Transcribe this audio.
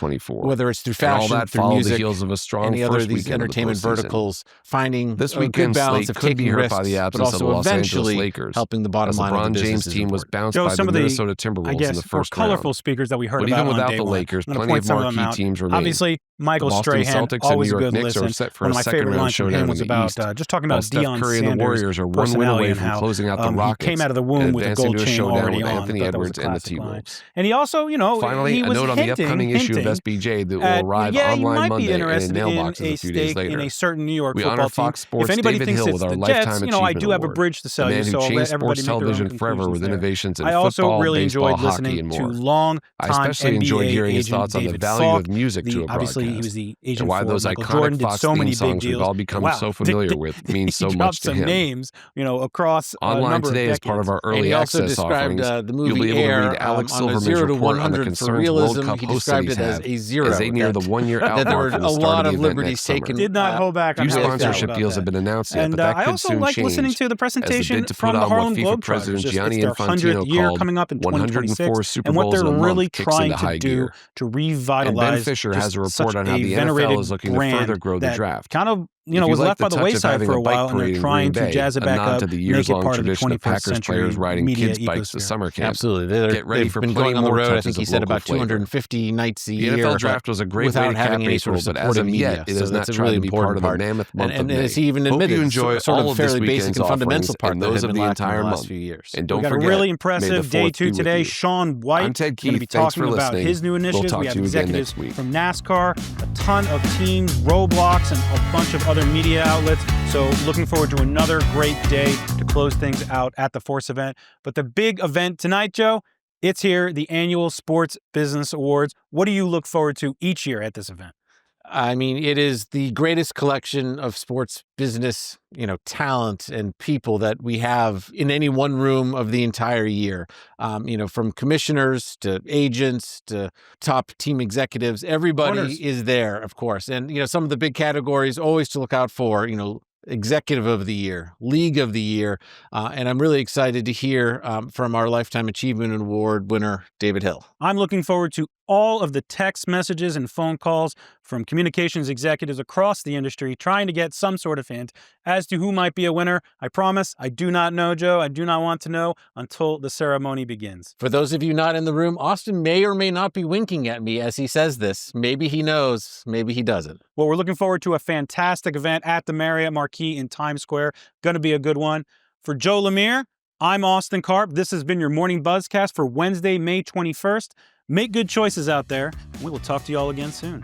2024. whether it's through And all fashion, that through followed music, the heels of a strong any other of first these weekend of the entertainment postseason. verticals, finding This a good weekend's balance slate of could be taking hurt risks, by the but absence of also the Los Angeles eventually Lakers. helping the bottom As line of LeBron the James' business is team was important. bounced Joe, by the some of Minnesota I Timberwolves in guess, the more first colorful round. speakers that we heard But about even on without day the one. Lakers, I'm going to plenty point of some of them marquee out. teams remain. Obviously, The Michael Boston Strahan, Celtics and always New a York good Knicks are listen. set for One a of my favorite second-round lines from showdown him in was the about East, just talking while about Steph Deion Curry and the Sanders' Warriors are one win personality away and from how closing out the he Rockets came out of the and womb with a advancing gold to a chain showdown already with on. Anthony I thought that was a Edwards and the classic line. T-Wolves. And he also, Finally, he a was note on the upcoming issue of hinting SBJ that will at, arrive yeah, you online might be Monday and in interested in mailboxes a a few days stake in later. a certain New York We football honor team. Fox Sports' If anybody David thinks Hill it's with our the Lifetime Jets, I Achievement do have a Award, bridge to the sell you, man who so changed let everybody sports make their own television forever conclusions with there. innovations in I also football, really baseball, enjoyed hockey, listening and to more. long-time I especially enjoyed NBA hearing his agent thoughts on the David value Falk, of music to a obviously he broadcast. was the agent And why for those Michael iconic Jordan, did Fox so theme many big songs we've deals. all become Wow. so familiar with mean so He much dropped to some him. names, across a Online number today, of as part of decades. our And early he also access described offerings, the you'll movie be able to Air read Alex on a Silverman's 0 to report on the 100 for concerns World realism. Cup He hosts that described he's it as had a zero. as they near the one-year that there outmark were from a the start lot of of the event liberties next summer. taken. Did not hold back on Few how sponsorship about deals that. have been announced yet, And but that I could also soon like listening change to the as the presentation bid to from put the on what Harlem FIFA Globetrotters. President It's Gianni their 100th Infantino year called coming up in 104 2026, Super and what Bowls they're in a really month kicks trying into high to do gear. to And Ben revitalize Fisher has just a such report on how a the NFL venerated is looking to brand further grow the that draft. kind of If you was like left the by the touch of wayside having for a a bike while, and parade they're in trying Green to Bay, jazz it a back nod up, to the make it years-long part of the tradition of 21st Packers players century riding media kids' bikes to ecosphere. summer camp. Absolutely. Get ready They've for been plenty going on the more road, I touches think he of said, local about flavor. 250 nights a The year. NFL but draft was a great way without to having cap any sort of April, but as supportive of media. yet, it So has not that's a tried really to be part important of the part. mammoth month And of May. as he even admitted, Hope you enjoy sort all of of this fairly basic weekend's and fundamental offerings part and that those have of been the lacking in entire the last month. few years. And We don't got forget, a really may the impressive day 4th two be with today. you. Sean White I'm Ted going to be Keith. Thanks talking for about listening. his new We'll initiatives. talk We have to you again executives next week. from NASCAR, a ton of teams, Roblox, and a bunch of other media outlets. So looking forward to another great day to close things out at the Force event. But the big event tonight, Joe, it's here, the annual Sports Business Awards. What do you look forward to each year at this event? I mean, it is the greatest collection of sports business, talent and people that we have in any one room of the entire year. From commissioners to agents to top team executives, everybody Owners. is there, of course. And, some of the big categories always to look out for, Executive of the Year, League of the Year. And I'm really excited to hear from our Lifetime Achievement Award winner, David Hill. I'm looking forward to all of the text messages and phone calls from communications executives across the industry trying to get some sort of hint as to who might be a winner. I promise I do not know, Joe. I do not want to know until the ceremony begins. For those of you not in the room, Austin may or may not be winking at me as he says this. Maybe he knows, maybe he doesn't. Well, we're looking forward to a fantastic event at the Marriott Marquis in Times Square. Going to be a good one. For Joe Lemire, I'm Austin Karp. This has been your morning Buzzcast for Wednesday, May 21st. Make good choices out there, and we will talk to you all again soon.